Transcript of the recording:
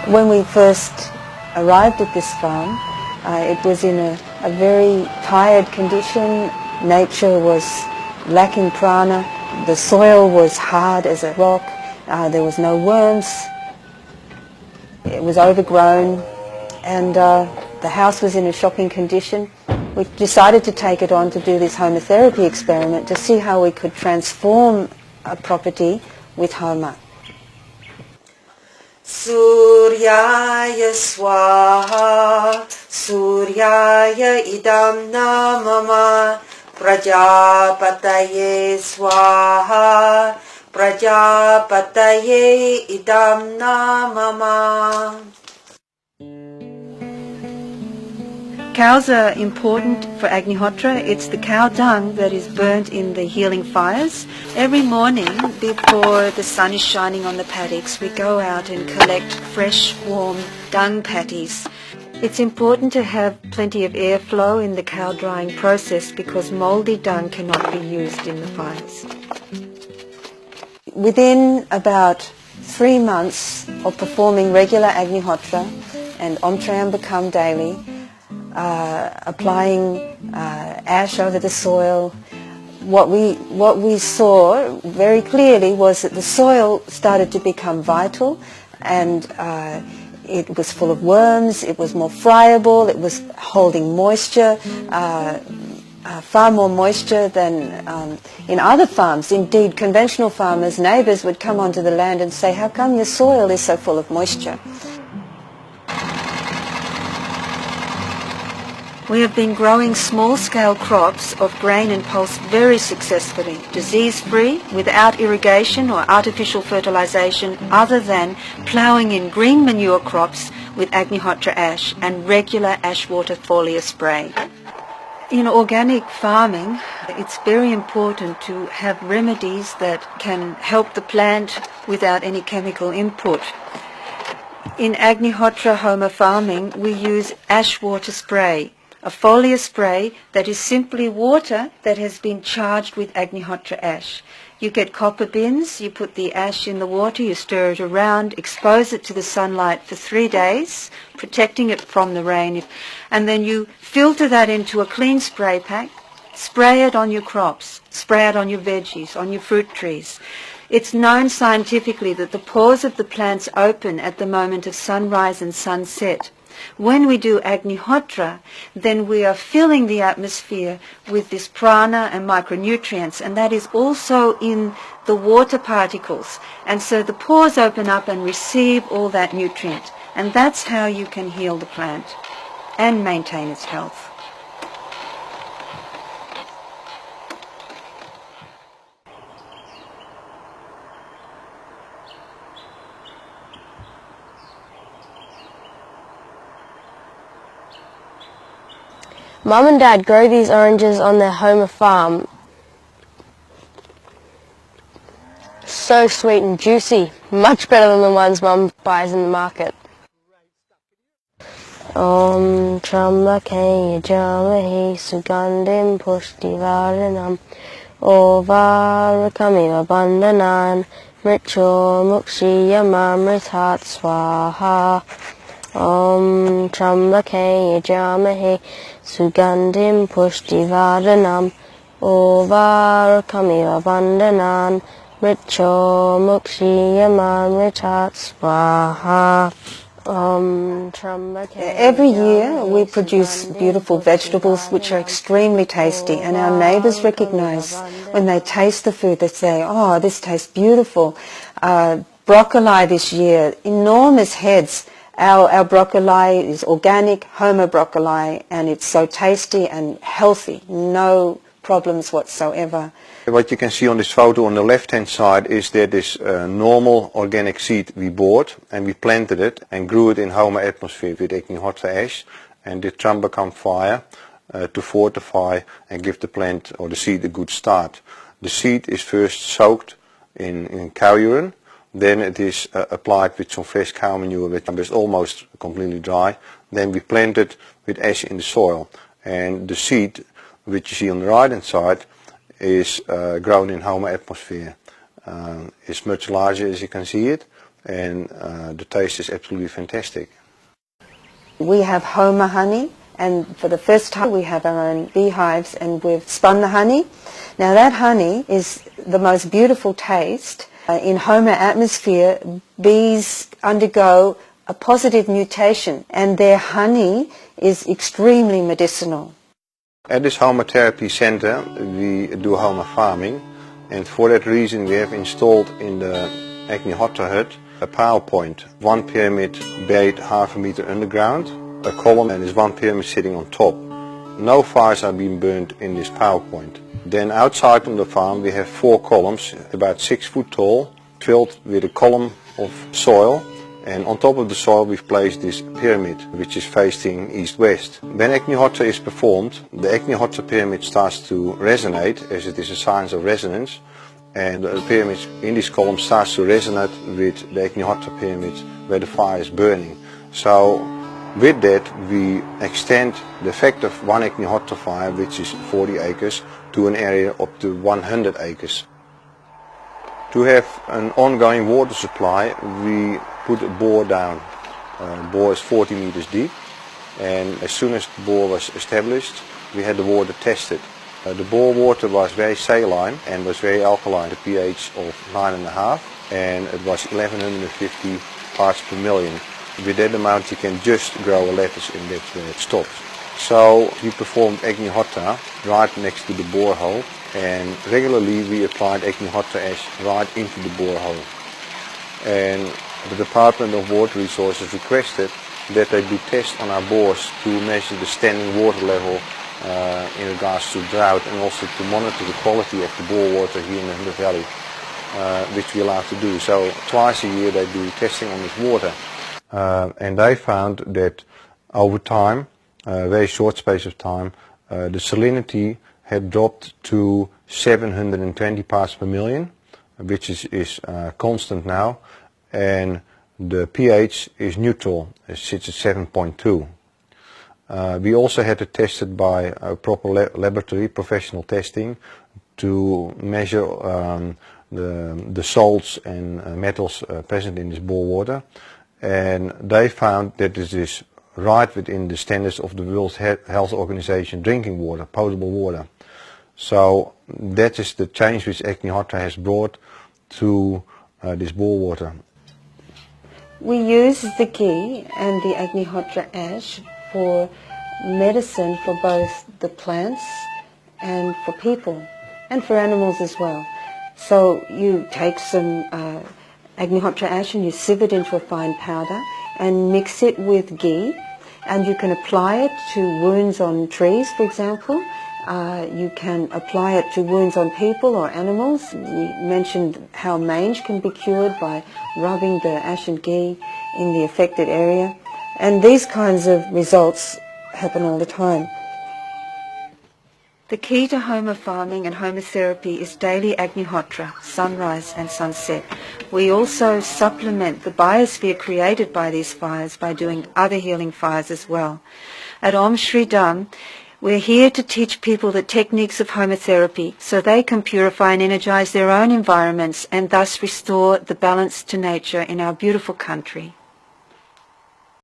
When we first arrived at this farm, it was in a very tired condition. Nature was lacking prana. The soil was hard as a rock. There was no worms. It was overgrown, and the house was in a shocking condition. We decided to take it on to do this homotherapy experiment to see how we could transform a property with Homa. Suryaya Swaha, Suryaya Idam Namama, Prajapataye Swaha, Prajapataye Idam Namama. Cows are important for Agnihotra. It's the cow dung that is burnt in the healing fires. Every morning before the sun is shining on the paddocks, we go out and collect fresh, warm dung patties. It's important to have plenty of airflow in the cow drying process because mouldy dung cannot be used in the fires. Within about 3 months of performing regular Agnihotra and Om Triambakam daily, applying ash over the soil, what we saw very clearly was that the soil started to become vital, and it was full of worms, it was more friable, it was holding moisture, far more moisture than in other farms. Indeed, conventional farmers, neighbours would come onto the land and say, "How come your soil is so full of moisture?" We have been growing small-scale crops of grain and pulse very successfully, disease-free, without irrigation or artificial fertilization, other than ploughing in green manure crops with Agnihotra ash and regular ash water foliar spray. In organic farming, it's very important to have remedies that can help the plant without any chemical input. In Agnihotra Homa farming, we use ash water spray, a foliar spray that is simply water that has been charged with Agnihotra ash. You get copper bins, you put the ash in the water, you stir it around, expose it to the sunlight for 3 days, protecting it from the rain, and then you filter that into a clean spray pack, spray it on your crops, spray it on your veggies, on your fruit trees. It's known scientifically that the pores of the plants open at the moment of sunrise and sunset. When we do Agnihotra, then we are filling the atmosphere with this prana and micronutrients, and that is also in the water particles. And so the pores open up and receive all that nutrient. And that's how you can heal the plant and maintain its health. Mum and Dad grow these oranges on their Homa farm. So sweet and juicy, much better than the ones Mum buys in the market. Om Trambake Yajamahe Sugandim Pushtivaranam Ovarakamiva Bandhanan Mricho Mukshiyamamritat Swaha. Om Trambake Yajamahe Sugandim Pushtivaranam Ovarakamiva Bandhanan Mricho Mukshiyamamritat Swaha. Every year we produce beautiful vegetables which are extremely tasty, and our neighbours recognise when they taste the food. They say, "Oh, this tastes beautiful." Broccoli this year, enormous heads. Our broccoli is organic, Homa broccoli, and it's so tasty and healthy. No problems whatsoever. What you can see on this photo on the left-hand side is that this normal organic seed we bought, and we planted it and grew it in Homa atmosphere with Agnihotra ash and did Trambakam fire to fortify and give the plant or the seed a good start. The seed is first soaked in cow urine, then it is applied with some fresh cow manure which is almost completely dry. Then we plant it with ash in the soil, and the seed which you see on the right hand side is grown in Homa atmosphere. It's much larger as you can see it, and the taste is absolutely fantastic. We have Homa honey, and for the first time we have our own beehives, and we've spun the honey. Now that honey is the most beautiful taste. In Homa atmosphere, bees undergo a positive mutation, and their honey is extremely medicinal. At this Homa Therapy Center we do Homa farming, and for that reason we have installed in the Agnihotra hut a power point. One pyramid buried half a meter underground, a column, and there's one pyramid sitting on top. No fires are being burned in this power point. Then outside on the farm we have 4 columns about 6 foot tall, filled with a column of soil, and on top of the soil we've placed this pyramid which is facing east-west. When Agnihotra is performed, the Agnihotra pyramid starts to resonate, as it is a science of resonance, and the pyramid in this column starts to resonate with the Agnihotra pyramid where the fire is burning. So with that we extend the effect of one Agnihotra fire, which is 40 acres, to an area up to 100 acres. To have an ongoing water supply we put a bore down. The bore is 40 meters deep, and as soon as the bore was established we had the water tested. The bore water was very saline and was very alkaline, the pH of 9.5, and it was 1150 parts per million. With that amount you can just grow a lettuce, and that's where it stops. So we performed Agnihotra right next to the borehole, and regularly we applied Agnihotra ash right into the borehole. And the Department of Water Resources requested that they do tests on our bores to measure the standing water level in regards to drought, and also to monitor the quality of the bore water here in the Hunter Valley, which we are allowed to do. So twice a year they do testing on this water. And they found that over time, a very short space of time, the salinity had dropped to 720 parts per million, which is constant now, and the pH is neutral, it sits at 7.2. We also had it tested by a proper laboratory, professional testing, to measure the salts and metals present in this bore water, and they found that this is right within the standards of the World Health Organization drinking water, potable water. So that is the change which Agnihotra has brought to this bore water. We use the ghee and the Agnihotra ash for medicine for both the plants and for people, and for animals as well. So you take some Agnihotra ash and you sieve it into a fine powder and mix it with ghee, and you can apply it to wounds on trees, for example. You can apply it to wounds on people or animals. We mentioned how mange can be cured by rubbing the ash and ghee in the affected area, and these kinds of results happen all the time. The key to Homa farming and Homa therapy is daily Agnihotra, sunrise and sunset. We also supplement the biosphere created by these fires by doing other healing fires as well. At Om Shri Dham, we're here to teach people the techniques of Homa therapy so they can purify and energize their own environments and thus restore the balance to nature in our beautiful country.